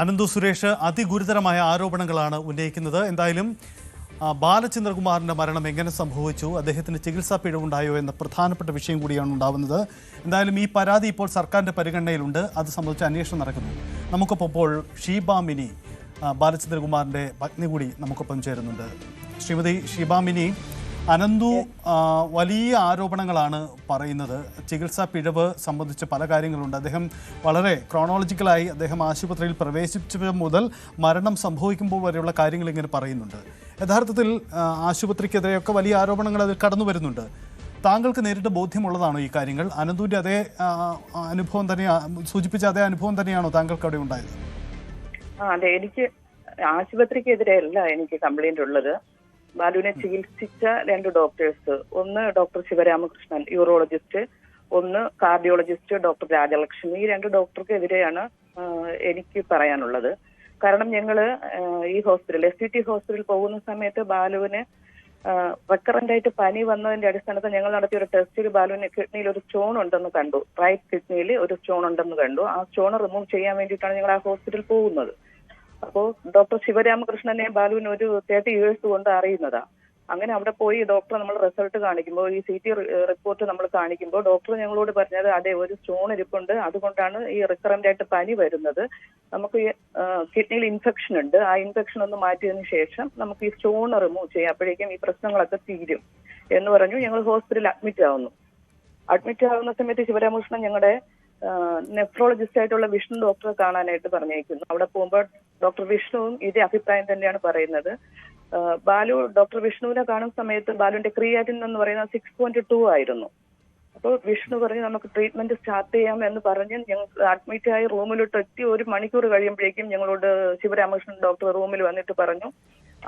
അനന്തു സുരേഷ് അതിഗുരുതരമായ ആരോപണങ്ങളാണ് ഉന്നയിക്കുന്നത്. എന്തായാലും ബാലചന്ദ്രകുമാറിന്റെ മരണം എങ്ങനെ സംഭവിച്ചു, അദ്ദേഹത്തിന് ചികിത്സാ പിഴവുണ്ടായോ എന്ന പ്രധാനപ്പെട്ട വിഷയം കൂടിയാണ് ഉണ്ടാവുന്നത്. എന്തായാലും ഈ പരാതി ഇപ്പോൾ സർക്കാരിന്റെ പരിഗണനയിലുണ്ട്. അത് സംബന്ധിച്ച് അന്വേഷണം നടക്കുന്നു. നമുക്കൊപ്പം ഇപ്പോൾ ഷീബ മിനി, ബാലചന്ദ്രകുമാറിന്റെ പത്നി കൂടി നമുക്കൊപ്പം ചേരുന്നുണ്ട്. ശ്രീമതി ഷീബ മിനി, അനന്തു വലിയ ആരോപണങ്ങളാണ് പറയുന്നത്. ചികിത്സാ പിഴവ് സംബന്ധിച്ച് പല കാര്യങ്ങളുണ്ട്. അദ്ദേഹം വളരെ ക്രോണോളജിക്കലായി അദ്ദേഹം ആശുപത്രിയിൽ പ്രവേശിച്ചത് മുതൽ മരണം സംഭവിക്കുമ്പോൾ വരെയുള്ള കാര്യങ്ങൾ ഇങ്ങനെ പറയുന്നുണ്ട്. യഥാർത്ഥത്തിൽ ആശുപത്രിക്കെതിരെയൊക്കെ വലിയ ആരോപണങ്ങൾ അതിൽ കടന്നു വരുന്നുണ്ട്. താങ്കൾക്ക് നേരിട്ട് ബോധ്യമുള്ളതാണോ ഈ കാര്യങ്ങൾ? അനന്തുവിൻ്റെ അതേ അനുഭവം സൂചിപ്പിച്ച അതേ അനുഭവം തന്നെയാണോ താങ്കൾക്ക് അവിടെ ഉണ്ടായത്? അതെ, എനിക്ക് ആശുപത്രിക്കെതിരെയല്ല എനിക്ക് കംപ്ലൈന്റ് ഉള്ളത്. ബാലുവിനെ ചികിത്സിച്ച രണ്ട് ഡോക്ടേഴ്സ്, ഒന്ന് ഡോക്ടർ ശിവരാമകൃഷ്ണൻ യൂറോളജിസ്റ്റ്, ഒന്ന് കാർഡിയോളജിസ്റ്റ് ഡോക്ടർ രാജലക്ഷ്മി. ഈ രണ്ട് ഡോക്ടർക്കെതിരെയാണ് എനിക്ക് പറയാനുള്ളത്. കാരണം ഞങ്ങള് ഈ ഹോസ്പിറ്റൽ SCT ഹോസ്പിറ്റലിൽ പോകുന്ന സമയത്ത് ബാലുവിന് റെക്കറന്റ് ആയിട്ട് പനി വന്നതിന്റെ അടിസ്ഥാനത്തിൽ ഞങ്ങൾ നടത്തിയ ഒരു ടെസ്റ്റിൽ ബാലുവിന് കിഡ്നിയിൽ ഒരു സ്റ്റോൺ ഉണ്ടെന്ന് കണ്ടു. റൈറ്റ് കിഡ്നിയിൽ ഒരു സ്റ്റോൺ ഉണ്ടെന്ന് കണ്ടു. ആ സ്റ്റോൺ റിമൂവ് ചെയ്യാൻ വേണ്ടിയിട്ടാണ് ഞങ്ങൾ ആ ഹോസ്പിറ്റലിൽ പോകുന്നത്. അപ്പോൾ ഡോക്ടർ ശിവരാമകൃഷ്ണനെ ബാലുവിന് ഒരു 30 years കൊണ്ട് അറിയുന്നതാ. അങ്ങനെ അവിടെ പോയി ഡോക്ടറെ നമ്മൾ റിസൾട്ട് കാണിക്കുമ്പോൾ, ഈ CT റിപ്പോർട്ട് നമ്മൾ കാണിക്കുമ്പോൾ ഡോക്ടർ ഞങ്ങളോട് പറഞ്ഞത് അതെ, ഒരു സ്റ്റോൺ ഇരിപ്പുണ്ട്, അതുകൊണ്ടാണ് ഈ റിക്കറന്റ് ആയിട്ട് പനി വരുന്നത്. നമുക്ക് ഈ കിഡ്നിയിൽ ഇൻഫെക്ഷൻ ഉണ്ട്, ആ ഇൻഫെക്ഷൻ ഒന്ന് മാറ്റിയതിനു ശേഷം നമുക്ക് ഈ സ്റ്റോൺ റിമൂവ് ചെയ്യാം, അപ്പോഴേക്കും ഈ പ്രശ്നങ്ങളൊക്കെ തീരും എന്ന് പറഞ്ഞു. ഞങ്ങൾ ഹോസ്പിറ്റലിൽ അഡ്മിറ്റ് ആവുന്ന സമയത്ത് ശിവരാമകൃഷ്ണൻ ഞങ്ങളുടെ നെഫ്രോളജിസ്റ്റ് ആയിട്ടുള്ള വിഷ്ണു ഡോക്ടറെ കാണാനായിട്ട് പറഞ്ഞേക്കുന്നു. അവിടെ പോകുമ്പോൾ ഡോക്ടർ വിഷ്ണുവും ഇതേ അഭിപ്രായം തന്നെയാണ് പറയുന്നത്. ബാലു ഡോക്ടർ വിഷ്ണുവിനെ കാണുന്ന സമയത്ത് ബാലുവിന്റെ ക്രിയാറ്റിൻ എന്ന് പറയുന്നത് 6.2 ആയിരുന്നു. അപ്പോൾ വിഷ്ണു പറഞ്ഞ് നമുക്ക് ട്രീറ്റ്മെന്റ് സ്റ്റാർട്ട് ചെയ്യാം എന്ന് പറഞ്ഞ് ഞങ്ങൾ അഡ്മിറ്റ് ആയി റൂമിലോട്ട് എത്തി 1 മണിക്കൂർ കഴിയുമ്പോഴേക്കും ഞങ്ങളോട് ശിവരാമകൃഷ്ണൻ ഡോക്ടർ റൂമിൽ വന്നിട്ട് പറഞ്ഞു,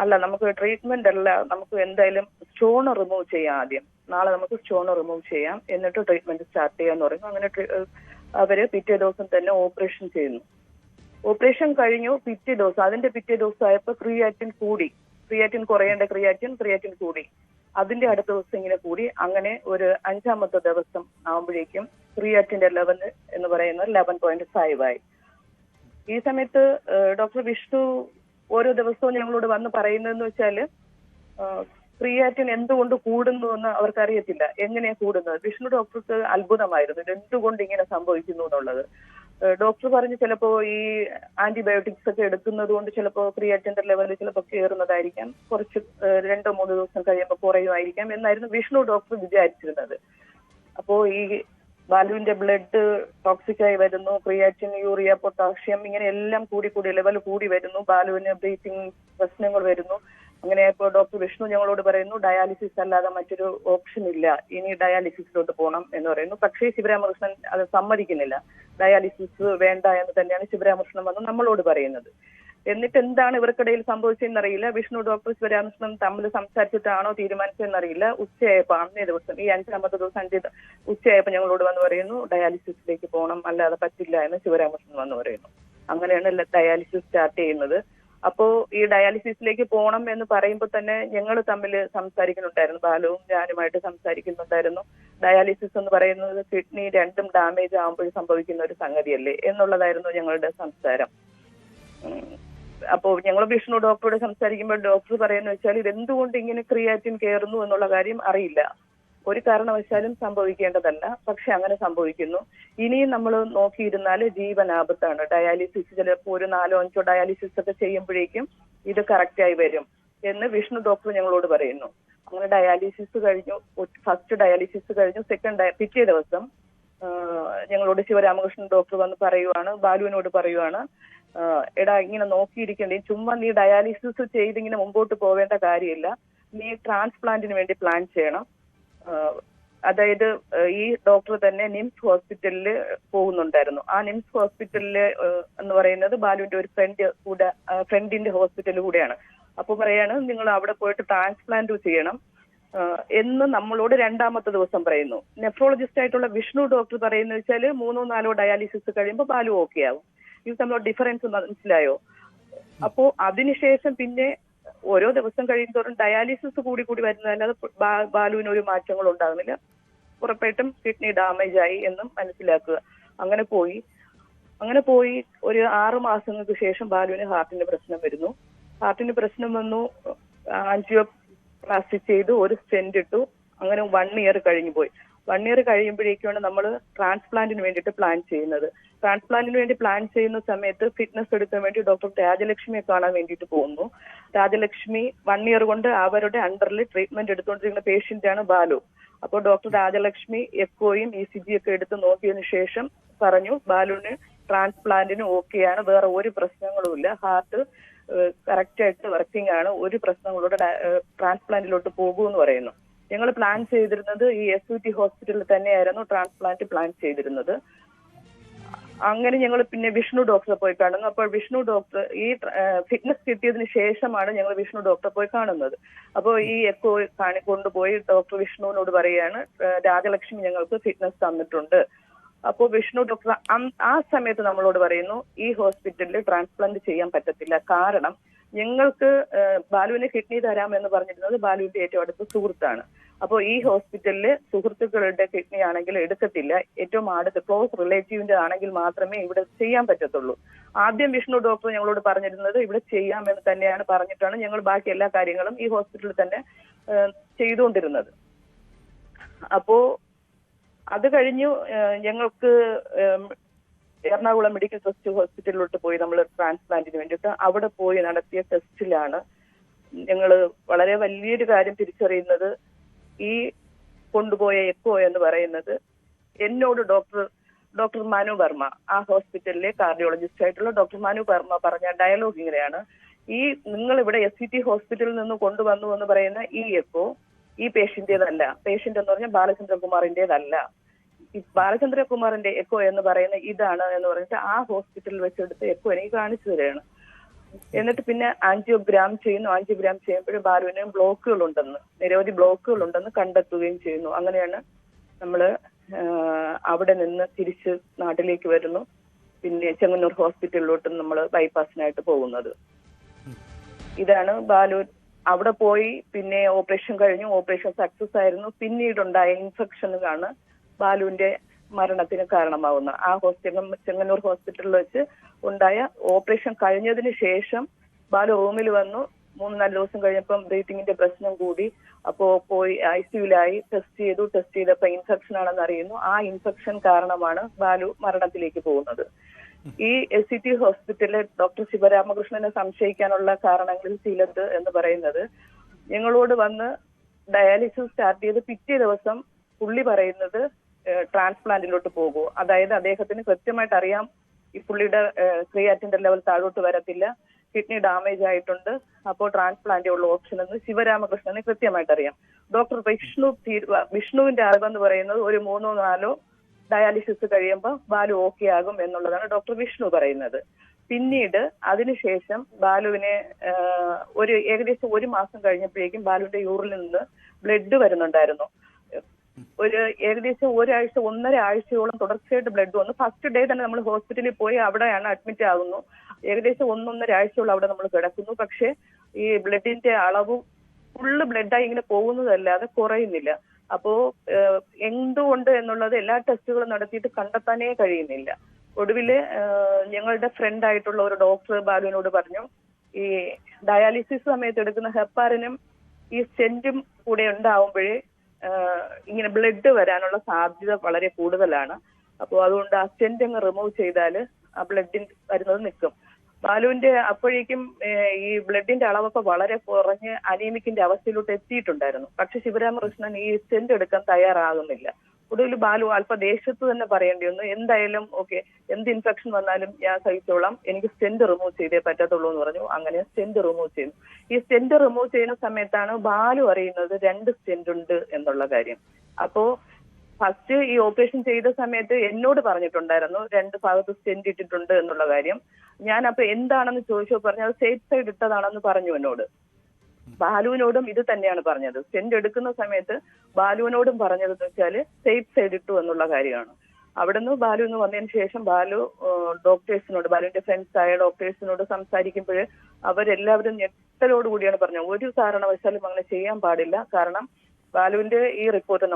അല്ല, നമുക്ക് ട്രീറ്റ്മെന്റ് അല്ല, നമുക്ക് എന്തായാലും സ്റ്റോൺ റിമൂവ് ചെയ്യാം, ആദ്യം നാളെ നമുക്ക് സ്റ്റോൺ റിമൂവ് ചെയ്യാം, എന്നിട്ട് ട്രീറ്റ്മെന്റ് സ്റ്റാർട്ട് ചെയ്യാന്ന് പറഞ്ഞു. അങ്ങനെ അവര് പിറ്റേ ദിവസം തന്നെ ഓപ്പറേഷൻ ചെയ്യുന്നു. ഓപ്പറേഷൻ കഴിഞ്ഞു. അതിന്റെ പിറ്റേ ദിവസം ആയപ്പോ ക്രിയാറ്റിൻ കുറയേണ്ട ക്രിയാറ്റിൻ കൂടി. അതിന്റെ അടുത്ത ദിവസം ഇങ്ങനെ കൂടി. അങ്ങനെ ഒരു 5ാമത്തെ ദിവസം ആവുമ്പോഴേക്കും ക്രിയാറ്റിന്റെ ലെവൽ എന്ന് പറയുന്നത് 11.5 ആയി. ഈ സമയത്ത് ഡോക്ടർ വിഷ്ണു ഓരോ ദിവസവും ഞങ്ങളോട് വന്ന് പറയുന്നതെന്ന് വെച്ചാല് ക്രിയാറ്റിൻ എന്തുകൊണ്ട് കൂടുന്നു എന്ന് അവർക്കറിയത്തില്ല. എങ്ങനെയാ കൂടുന്നത്? വിഷ്ണു ഡോക്ടർക്ക് അത്ഭുതമായിരുന്നു ഇത് എന്തുകൊണ്ട് ഇങ്ങനെ സംഭവിക്കുന്നു എന്നുള്ളത്. ഡോക്ടർ പറഞ്ഞ് ചിലപ്പോ ഈ ആന്റിബയോട്ടിക്സ് ഒക്കെ എടുക്കുന്നത് കൊണ്ട് ചിലപ്പോ ക്രിയാറ്റിന്റെ ലെവൽ ചിലപ്പോൾ കയറുന്നതായിരിക്കാം, കുറച്ച് 2-3 ദിവസം കഴിയുമ്പോൾ കുറയുമായിരിക്കാം എന്നായിരുന്നു വിഷ്ണു ഡോക്ടർ വിചാരിച്ചിരുന്നത്. അപ്പോ ഈ ബാലുവിന്റെ ബ്ലഡ് ടോക്സിക് ആയി വരുന്നു, ക്രിയാറ്റിൻ, യൂറിയ, പൊട്ടാഷ്യം ഇങ്ങനെ എല്ലാം കൂടി ലെവൽ കൂടി വരുന്നു. ബാലുവിന് ബ്രീത്തിങ് പ്രശ്നങ്ങൾ വരുന്നു. അങ്ങനെ ഇപ്പോൾ ഡോക്ടർ വിഷ്ണു ഞങ്ങളോട് പറയുന്നു ഡയാലിസിസ് അല്ലാതെ മറ്റൊരു ഓപ്ഷൻ ഇല്ല, ഇനി ഡയാലിസിസിലോട്ട് പോകണം എന്ന് പറയുന്നു. പക്ഷേ ശിവരാമകൃഷ്ണൻ അത് സമ്മതിക്കുന്നില്ല. ഡയാലിസിസ് വേണ്ട എന്ന് തന്നെയാണ് ശിവരാമകൃഷ്ണൻ വന്ന് നമ്മളോട് പറയുന്നത്. എന്നിട്ട് എന്താണ് ഇവർക്കിടയിൽ സംഭവിച്ചതെന്നറിയില്ല. വിഷ്ണു ഡോക്ടർ ശിവരാമകൃഷ്ണൻ തമ്മിൽ സംസാരിച്ചിട്ടാണോ തീരുമാനിച്ചതെന്നറിയില്ല. ഉച്ചയായപ്പോ അന്നേ ദിവസം ഈ 5ാമത്തെ ദിവസം ഉച്ചയായപ്പോ ഞങ്ങളോട് വന്ന് പറയുന്നു ഡയാലിസിസിലേക്ക് പോകണം, അല്ലാതെ പറ്റില്ല എന്ന് ശിവരാമകൃഷ്ണൻ വന്ന് പറയുന്നു. അങ്ങനെയാണ് ഡയാലിസിസ് സ്റ്റാർട്ട് ചെയ്യുന്നത്. അപ്പോ ഈ ഡയാലിസിസിലേക്ക് പോകണം എന്ന് പറയുമ്പോൾ തന്നെ ഞങ്ങൾ തമ്മിൽ സംസാരിക്കുന്നുണ്ടായിരുന്നു, ബാലുവും ഞാനുമായിട്ട് സംസാരിക്കുന്നുണ്ടായിരുന്നു. ഡയാലിസിസ് എന്ന് പറയുന്നത് കിഡ്നി രണ്ടും ഡാമേജ് ആകുമ്പോൾ സംഭവിക്കുന്ന ഒരു സംഗതിയല്ലേ എന്നുള്ളതായിരുന്നു ഞങ്ങളുടെ സംസാരം. അപ്പോൾ ഞങ്ങൾ വിഷ്ണു ഡോക്ടറോട് സംസാരിക്കുമ്പോൾ ഡോക്ടർ പറയുന്നത് വെച്ചാൽ ഇതെന്തുകൊണ്ട് ഇങ്ങനെ ക്രിയാറ്റിൻ കയറുന്നു എന്നുള്ള കാര്യം അറിയില്ല, ഒരു കാരണവശാലും സംഭവിക്കേണ്ടതല്ല, പക്ഷെ അങ്ങനെ സംഭവിക്കുന്നു. ഇനിയും നമ്മൾ നോക്കിയിരുന്നാൽ ജീവനാപത്താണ്. ഡയാലിസിസ് ചിലപ്പോൾ ഒരു 4-5 ഡയാലിസിസ് ഒക്കെ ചെയ്യുമ്പോഴേക്കും ഇത് കറക്റ്റായി വരും എന്ന് വിഷ്ണു ഡോക്ടർ ഞങ്ങളോട് പറയുന്നു. അങ്ങനെ ഡയാലിസിസ് കഴിഞ്ഞു. ഫസ്റ്റ് ഡയാലിസിസ് കഴിഞ്ഞു. പിറ്റേ ദിവസം ഞങ്ങളോട് ശിവരാമകൃഷ്ണൻ ഡോക്ടർ വന്ന് പറയുവാണ്, ബാലുവിനോട് പറയുവാണ്, എടാ ഇങ്ങനെ നോക്കിയിരിക്കേണ്ടി, ചുമ്മാ നീ ഡയാലിസിസ് ചെയ്തിങ്ങനെ മുമ്പോട്ട് പോവേണ്ട കാര്യമില്ല, നീ ട്രാൻസ്പ്ലാന്റിന് വേണ്ടി പ്ലാൻ ചെയ്യണം. അതായത് ഈ ഡോക്ടർ തന്നെ നിംസ് ഹോസ്പിറ്റലിൽ പോകുന്നുണ്ടായിരുന്നു. ആ നിംസ് ഹോസ്പിറ്റലില് എന്ന് പറയുന്നത് ബാലുവിന്റെ ഒരു ഫ്രണ്ടിന്റെ ഹോസ്പിറ്റൽ കൂടെയാണ്. അപ്പൊ പറയാണ് നിങ്ങൾ അവിടെ പോയിട്ട് ട്രാൻസ്പ്ലാന്റ് ചെയ്യണം എന്ന് നമ്മളോട് 2ാമത്തെ ദിവസം പറയുന്നു. നെഫ്രോളജിസ്റ്റ് ആയിട്ടുള്ള വിഷ്ണു ഡോക്ടർ പറയുന്നത് വെച്ചാൽ 3-4 ഡയാലിസിസ് കഴിയുമ്പോൾ ബാലു ഓക്കെ ആവും. ഇത് തമ്മിലുള്ള ഡിഫറൻസ് മനസ്സിലായോ? അപ്പോ അതിനുശേഷം പിന്നെ ഓരോ ദിവസം കഴിയുന്തോറും ഡയാലിസിസ് കൂടി വരുന്നതല്ലാതെ ബാലുവിന് ഒരു മാറ്റങ്ങൾ ഉണ്ടാകുന്നില്ല. ഉറപ്പായിട്ടും കിഡ്നി ഡാമേജ് ആയി എന്നും മനസ്സിലാക്കുക. അങ്ങനെ പോയി. അങ്ങനെ പോയി ഒരു 6 മാസങ്ങൾക്ക് ശേഷം ബാലുവിന് ഹാർട്ടിന് പ്രശ്നം വരുന്നു. ഹാർട്ടിന് പ്രശ്നം വന്നു, ആൻജിയോപ്ലാസ്റ്റി ചെയ്തു, ഒരു സ്റ്റെന്റ് ഇട്ടു. അങ്ങനെ 1 ഇയർ കഴിഞ്ഞു പോയി. 1 ഇയർ കഴിയുമ്പോഴേക്കാണ് നമ്മൾ ട്രാൻസ്പ്ലാന്റിന് വേണ്ടിയിട്ട് പ്ലാൻ ചെയ്യുന്നത്. ട്രാൻസ്പ്ലാന്റിന് വേണ്ടി പ്ലാൻ ചെയ്യുന്ന സമയത്ത് ഫിറ്റ്നസ് എടുക്കാൻ വേണ്ടി ഡോക്ടർ രാജലക്ഷ്മിയെ കാണാൻ വേണ്ടിയിട്ട് പോകുന്നു. രാജലക്ഷ്മി 1 ഇയർ കൊണ്ട് അവരുടെ അണ്ടറിൽ ട്രീറ്റ്മെന്റ് എടുത്തുകൊണ്ടിരിക്കുന്ന പേഷ്യന്റാണ് ബാലു. അപ്പോൾ ഡോക്ടർ രാജലക്ഷ്മി എക്കോയും ECG ഒക്കെ എടുത്ത് നോക്കിയതിനു ശേഷം പറഞ്ഞു ബാലുവിന് ട്രാൻസ്പ്ലാന്റിന് ഓക്കെയാണ്, വേറെ ഒരു പ്രശ്നങ്ങളും ഇല്ല, ഹാർട്ട് കറക്റ്റ് ആയിട്ട് വർക്കിംഗ് ആണ്, ഒരു പ്രശ്നങ്ങളോട് ട്രാൻസ്പ്ലാന്റിലോട്ട് പോകൂ എന്ന് പറയുന്നു. ഞങ്ങൾ പ്ലാൻ ചെയ്തിരുന്നത് ഈ SUT ഹോസ്പിറ്റലിൽ തന്നെയായിരുന്നു ട്രാൻസ്പ്ലാന്റ് പ്ലാൻ ചെയ്തിരുന്നത്. അങ്ങനെ ഞങ്ങൾ പിന്നെ വിഷ്ണു ഡോക്ടറെ പോയി കാണുന്നു. അപ്പോൾ വിഷ്ണു ഡോക്ടർ ഈ ഫിറ്റ്നസ് കിട്ടിയതിന് ശേഷമാണ് ഞങ്ങൾ വിഷ്ണു ഡോക്ടറെ പോയി കാണുന്നത്. അപ്പോൾ ഈ എക്കോ കൊണ്ടുപോയി ഡോക്ടർ വിഷ്ണുവിനോട് പറയുകയാണ് രാജലക്ഷ്മി ഞങ്ങൾക്ക് ഫിറ്റ്നസ് തന്നിട്ടുണ്ട്. അപ്പോൾ വിഷ്ണു ഡോക്ടർ ആ സമയത്ത് നമ്മളോട് പറയുന്നു ഈ ഹോസ്പിറ്റലിൽ ട്രാൻസ്പ്ലാന്റ് ചെയ്യാൻ പറ്റത്തില്ല, കാരണം ഞങ്ങൾക്ക് ബാലുവിന് കിഡ്നി തരാമെന്ന് പറഞ്ഞിരുന്നത് ബാലുവിന്റെ ഏറ്റവും അടുത്ത സുഹൃത്താണ്. അപ്പോൾ ഈ ഹോസ്പിറ്റലില് സുഹൃത്തുക്കളുടെ കിഡ്നി ആണെങ്കിൽ എടുക്കത്തില്ല, ഏറ്റവും അടുത്ത ക്ലോസ് റിലേറ്റീവിന്റെ ആണെങ്കിൽ മാത്രമേ ഇവിടെ ചെയ്യാൻ പറ്റത്തുള്ളൂ. ആദ്യം വിഷ്ണു ഡോക്ടർ ഞങ്ങളോട് പറഞ്ഞിരുന്നത് ഇവിടെ ചെയ്യാമെന്ന് തന്നെയാണ് പറഞ്ഞിട്ടാണ് ഞങ്ങൾ ബാക്കി എല്ലാ കാര്യങ്ങളും ഈ ഹോസ്പിറ്റലിൽ തന്നെ ചെയ്തുകൊണ്ടിരുന്നത്. അപ്പോ അത് കഴിഞ്ഞു ഞങ്ങൾക്ക് എറണാകുളം മെഡിക്കൽ ട്രസ്റ്റ് ഹോസ്പിറ്റലിലോട്ട് പോയി നമ്മൾ ട്രാൻസ്പ്ലാന്റിന് വേണ്ടിയിട്ട്. അവിടെ പോയി നടത്തിയ ടെസ്റ്റിലാണ് ഞങ്ങൾ വളരെ വലിയൊരു കാര്യം തിരിച്ചറിയുന്നത്. ഈ കൊണ്ടുപോയ എക്കോ എന്ന് പറയുന്നത് എന്നോട് ഡോക്ടർ മനു വർമ്മ, ആ ഹോസ്പിറ്റലിലെ കാർഡിയോളജിസ്റ്റ് ആയിട്ടുള്ള ഡോക്ടർ മനു വർമ്മ പറഞ്ഞ ഡയലോഗ് ഇങ്ങനെയാണ്: ഈ നിങ്ങൾ ഇവിടെ SUT ഹോസ്പിറ്റലിൽ നിന്ന് കൊണ്ടുവന്നു എന്ന് പറയുന്ന ഈ എക്കോ ഈ പേഷ്യന്റേതല്ല, പേഷ്യന്റ് എന്ന് പറഞ്ഞാൽ ബാലചന്ദ്രകുമാറിന്റേതല്ല, ഈ ബാലചന്ദ്രകുമാറിന്റെ എക്കോ എന്ന് പറയുന്ന ഇതാണ് എന്ന് പറഞ്ഞിട്ട് ആ ഹോസ്പിറ്റലിൽ വെച്ചെടുത്ത് എക്കോ എനിക്ക് കാണിച്ചു തരികയാണ്. എന്നിട്ട് പിന്നെ ആൻജിയോഗ്രാം ചെയ്യുന്നു. ആൻജിയോഗ്രാം ചെയ്യുമ്പോഴും ബാലുവിന് ബ്ലോക്കുകൾ ഉണ്ടെന്ന്, നിരവധി ബ്ലോക്കുകൾ ഉണ്ടെന്ന് കണ്ടെത്തുകയും ചെയ്യുന്നു. അങ്ങനെയാണ് നമ്മൾ അവിടെ നിന്ന് തിരിച്ച് നാട്ടിലേക്ക് വരുന്നു. പിന്നെ ചെങ്ങന്നൂർ ഹോസ്പിറ്റലിലോട്ട് നമ്മൾ ബൈപ്പാസിനായിട്ട് പോകുന്നത്. ഇതാണ് ബാലു. അവിടെ പോയി പിന്നെ ഓപ്പറേഷൻ കഴിഞ്ഞു, ഓപ്പറേഷൻ സക്സസ് ആയിരുന്നു. പിന്നീടുണ്ടായ ഇൻഫെക്ഷനാണ് ബാലുവിന്റെ മരണത്തിന് കാരണമാവുന്നത്. ആ ചെങ്ങന്നൂർ ഹോസ്പിറ്റലിൽ വെച്ച് ഉണ്ടായ ഓപ്പറേഷൻ കഴിഞ്ഞതിന് ശേഷം ബാലു റൂമിൽ വന്നു. 3-4 ദിവസം കഴിഞ്ഞപ്പം ബ്രീത്തിങ്ങിന്റെ പ്രശ്നം കൂടി. അപ്പോ പോയി ICUലായി ടെസ്റ്റ് ചെയ്തപ്പോ ഇൻഫെക്ഷൻ ആണെന്ന് അറിയുന്നു. ആ ഇൻഫെക്ഷൻ കാരണമാണ് ബാലു മരണത്തിലേക്ക് പോകുന്നത്. ഈ SUT ഹോസ്പിറ്റലിലെ ഡോക്ടർ ശിവരാമകൃഷ്ണനെ സംശയിക്കാനുള്ള കാരണങ്ങളിൽ ചിലത് എന്ന് പറയുന്നത്, ഞങ്ങളോട് വന്ന് ഡയാലിസിസ് സ്റ്റാർട്ട് ചെയ്ത് പിറ്റേ ദിവസം പുള്ളി പറയുന്നത് ട്രാൻസ്പ്ലാന്റിലോട്ട് പോകൂ. അതായത് അദ്ദേഹത്തിന് കൃത്യമായിട്ട് അറിയാം ഈ പുള്ളിയുടെ ക്രിയാറ്റിന്റെ ലെവൽ താഴോട്ട് വരത്തില്ല, കിഡ്നി ഡാമേജ് ആയിട്ടുണ്ട്, അപ്പോൾ ട്രാൻസ്പ്ലാന്റ് ഉള്ള ഓപ്ഷൻ എന്ന് ശിവരാമകൃഷ്ണന് കൃത്യമായിട്ട് അറിയാം. ഡോക്ടർ വിഷ്ണുവിന്റെ അറിവെന്ന് പറയുന്നത് ഒരു 3-4 ഡയാലിസിസ് കഴിയുമ്പോൾ ബാലു ഓക്കെ ആകും എന്നുള്ളതാണ് ഡോക്ടർ വിഷ്ണു പറയുന്നത്. പിന്നീട് അതിനുശേഷം ബാലുവിനെ ഏകദേശം 1 മാസം കഴിഞ്ഞപ്പോഴേക്കും ബാലുവിന്റെ യൂറിനിൽ നിന്ന് ബ്ലഡ് വരുന്നുണ്ടായിരുന്നു. ഏകദേശം 1-1.5 ആഴ്ചയോളം തുടർച്ചയായിട്ട് ബ്ലഡ് വന്നു. ഫസ്റ്റ് ഡേ തന്നെ നമ്മൾ ഹോസ്പിറ്റലിൽ പോയി അവിടെയാണ് അഡ്മിറ്റ് ആകുന്നു. ഏകദേശം 1-1.5 ആഴ്ചയോളം അവിടെ നമ്മൾ കിടക്കുന്നു. പക്ഷെ ഈ ബ്ലഡിന്റെ അളവ് ഫുള്ള് ബ്ലഡായി ഇങ്ങനെ പോകുന്നതല്ലാതെ കുറയുന്നില്ല. അപ്പോ എന്തുകൊണ്ട് എന്നുള്ളത് എല്ലാ ടെസ്റ്റുകളും നടത്തിയിട്ട് കണ്ടെത്താനേ കഴിയുന്നില്ല. ഒടുവില് ഞങ്ങളുടെ ഫ്രണ്ട് ആയിട്ടുള്ള ഒരു ഡോക്ടർ ബാലുവിനോട് പറഞ്ഞു, ഈ ഡയാലിസിസ് സമയത്ത് എടുക്കുന്ന ഹെപ്പാറിനും ഈ സ്റ്റെന്റും കൂടെ ഉണ്ടാവുമ്പോഴേ ഇങ്ങനെ ബ്ലഡ് വരാനുള്ള സാധ്യത വളരെ കൂടുതലാണ്. അപ്പോൾ അതുകൊണ്ട് ആ സ്റ്റെന്റ് അങ്ങ് റിമൂവ് ചെയ്താൽ ആ ബ്ലഡിൽ വരുന്നത് നിൽക്കും. ബാലുവിന്റെ അപ്പോഴേക്കും ഈ ബ്ലഡിന്റെ അളവൊക്കെ വളരെ കുറഞ്ഞ് അനീമിക്കിന്റെ അവസ്ഥയിലോട്ട് എത്തിയിട്ടുണ്ടായിരുന്നു. പക്ഷെ ശിവരാമകൃഷ്ണൻ ഈ സ്റ്റെന്റ് എടുക്കാൻ തയ്യാറാകുന്നില്ല. ഒടുവിൽ ബാലു അല്പ ദേശത്ത് തന്നെ പറയേണ്ടി വന്നു, എന്തായാലും ഓക്കെ, എന്ത് ഇൻഫെക്ഷൻ വന്നാലും ഞാൻ സഹിച്ചോളാം, എനിക്ക് സ്റ്റെന്റ് റിമൂവ് ചെയ്തേ പറ്റത്തുള്ളൂ എന്ന് പറഞ്ഞു. അങ്ങനെ സ്റ്റെന്റ് റിമൂവ് ചെയ്തു. ഈ സ്റ്റെന്റ് റിമൂവ് ചെയ്യുന്ന സമയത്താണ് ബാലു അറിയുന്നത് 2 സ്റ്റെന്റ് ഉണ്ട് എന്നുള്ള കാര്യം. അപ്പോ ഫസ്റ്റ് ഈ ഓപ്പറേഷൻ ചെയ്ത സമയത്ത് എന്നോട് പറഞ്ഞിട്ടുണ്ടായിരുന്നു 2 ഭാഗത്ത് സ്റ്റെന്റ് ഇട്ടിട്ടുണ്ട് എന്നുള്ള കാര്യം. ഞാൻ അപ്പൊ എന്താണെന്ന് ചോദിച്ചപ്പോൾ പറഞ്ഞു അത് സേഫ് സൈഡ് ഇട്ടതാണെന്ന് പറഞ്ഞു എന്നോട്. ബാലുവിനോടും ഇത് തന്നെയാണ് പറഞ്ഞത്. സ്റ്റെന്റ് എടുക്കുന്ന സമയത്ത് ബാലുവിനോടും പറഞ്ഞതെന്ന് വെച്ചാല് സേഫ് സൈഡ് ഇട്ടു എന്നുള്ള കാര്യമാണ്. അവിടുന്ന് ബാലുവിന് വന്നതിന് ശേഷം ബാലു ഡോക്ടേഴ്സിനോട്, ബാലുവിന്റെ ഫ്രണ്ട്സ് ആയ ഡോക്ടേഴ്സിനോട് സംസാരിക്കുമ്പോൾ അവരെല്ലാവരും ഞെട്ടലോടുകൂടിയാണ് പറഞ്ഞത്, ഒരു കാരണവശാലും അങ്ങനെ ചെയ്യാൻ പാടില്ല, കാരണം ബാലുവിന്റെ ഈ റിപ്പോർട്ട്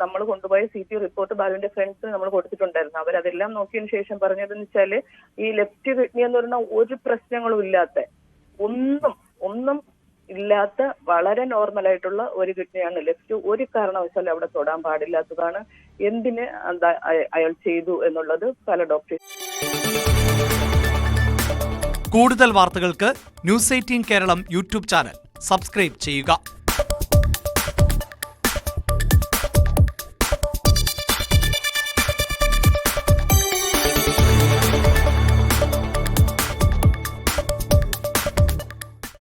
നമ്മൾ കൊണ്ടുപോയ CT റിപ്പോർട്ട് ബാലുവിന്റെ ഫ്രണ്ട്സ് നമ്മൾ കൊടുത്തിട്ടുണ്ടായിരുന്നു. അവരതെല്ലാം നോക്കിയതിനു ശേഷം പറഞ്ഞതെന്ന് വെച്ചാല് ഈ ലെഫ്റ്റ് കിഡ്നി എന്ന് പറഞ്ഞാൽ ഒരു പ്രശ്നങ്ങളും ഇല്ലാത്ത ഒന്നും ഇല്ലാത്ത വളരെ നോർമൽ ആയിട്ടുള്ള ഒരു കിഡ്നിയാണ് ലെഫ്റ്റ്. ഒരു കാരണവശാലും അവിടെ തൊടാൻ പാടില്ലാത്തതാണ്. എന്തിന് അയാൾ ചെയ്തു എന്നുള്ളത് പല ഡോക്ടേഴ്സ്. കൂടുതൽ വാർത്തകൾക്ക് News 18 Keralam YouTube channel subscribe ചെയ്യുക.